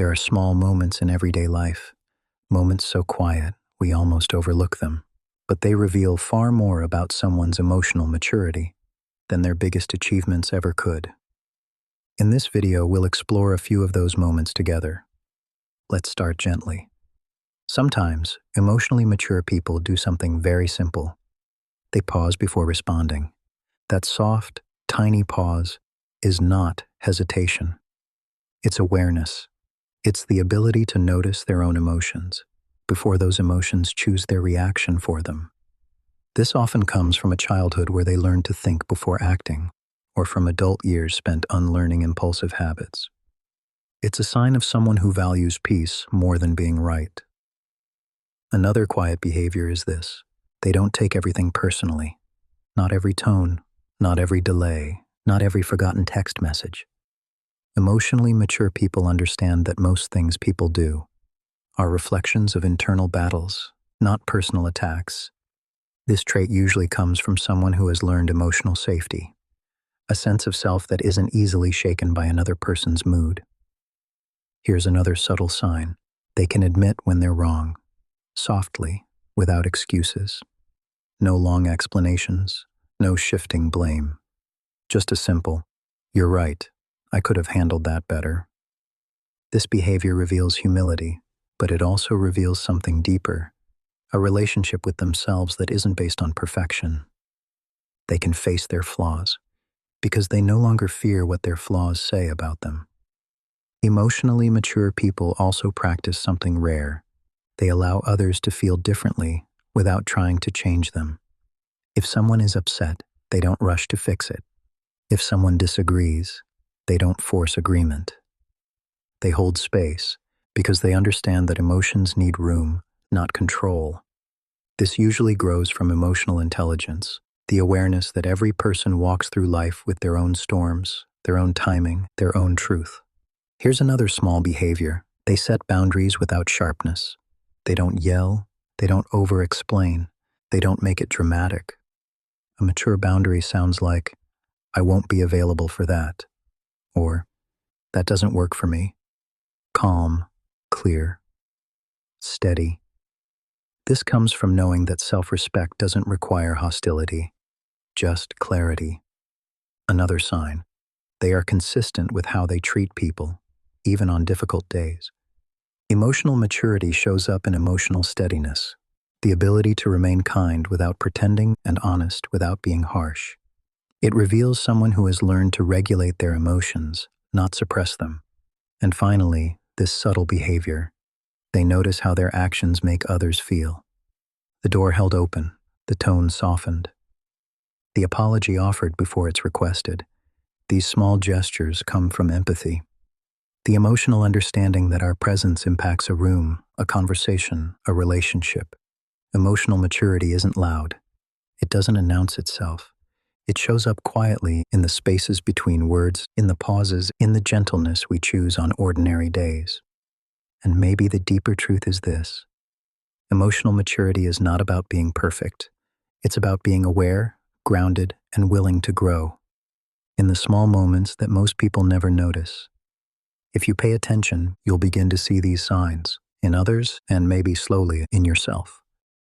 There are small moments in everyday life, moments so quiet we almost overlook them, but they reveal far more about someone's emotional maturity than their biggest achievements ever could. In this video, we'll explore a few of those moments together. Let's start gently. Sometimes, emotionally mature people do something very simple. They pause before responding. That soft, tiny pause is not hesitation. It's awareness. It's the ability to notice their own emotions before those emotions choose their reaction for them. This often comes from a childhood where they learned to think before acting, or from adult years spent unlearning impulsive habits. It's a sign of someone who values peace more than being right. Another quiet behavior is this: they don't take everything personally. Not every tone, not every delay, not every forgotten text message. Emotionally mature people understand that most things people do are reflections of internal battles, not personal attacks. This trait usually comes from someone who has learned emotional safety, a sense of self that isn't easily shaken by another person's mood. Here's another subtle sign: they can admit when they're wrong, softly, without excuses. No long explanations, no shifting blame. Just a simple, "You're right, I could have handled that better." This behavior reveals humility, but it also reveals something deeper, a relationship with themselves that isn't based on perfection. They can face their flaws because they no longer fear what their flaws say about them. Emotionally mature people also practice something rare. They allow others to feel differently without trying to change them. If someone is upset, they don't rush to fix it. If someone disagrees, they don't force agreement. They hold space because they understand that emotions need room, not control. This usually grows from emotional intelligence, the awareness that every person walks through life with their own storms, their own timing, their own truth. Here's another small behavior: they set boundaries without sharpness. They don't yell, they don't over-explain, they don't make it dramatic. A mature boundary sounds like, "I won't be available for that," or "That doesn't work for me." Calm, clear, steady. This comes from knowing that self-respect doesn't require hostility, just clarity. Another sign: they are consistent with how they treat people, even on difficult days. Emotional maturity shows up in emotional steadiness, the ability to remain kind without pretending and honest without being harsh. It reveals someone who has learned to regulate their emotions, not suppress them. And finally, this subtle behavior: they notice how their actions make others feel. The door held open, the tone softened, the apology offered before it's requested. These small gestures come from empathy, the emotional understanding that our presence impacts a room, a conversation, a relationship. Emotional maturity isn't loud. It doesn't announce itself. It shows up quietly in the spaces between words, in the pauses, in the gentleness we choose on ordinary days. And maybe the deeper truth is this: emotional maturity is not about being perfect. It's about being aware, grounded, and willing to grow in the small moments that most people never notice. If you pay attention, you'll begin to see these signs in others and maybe slowly in yourself.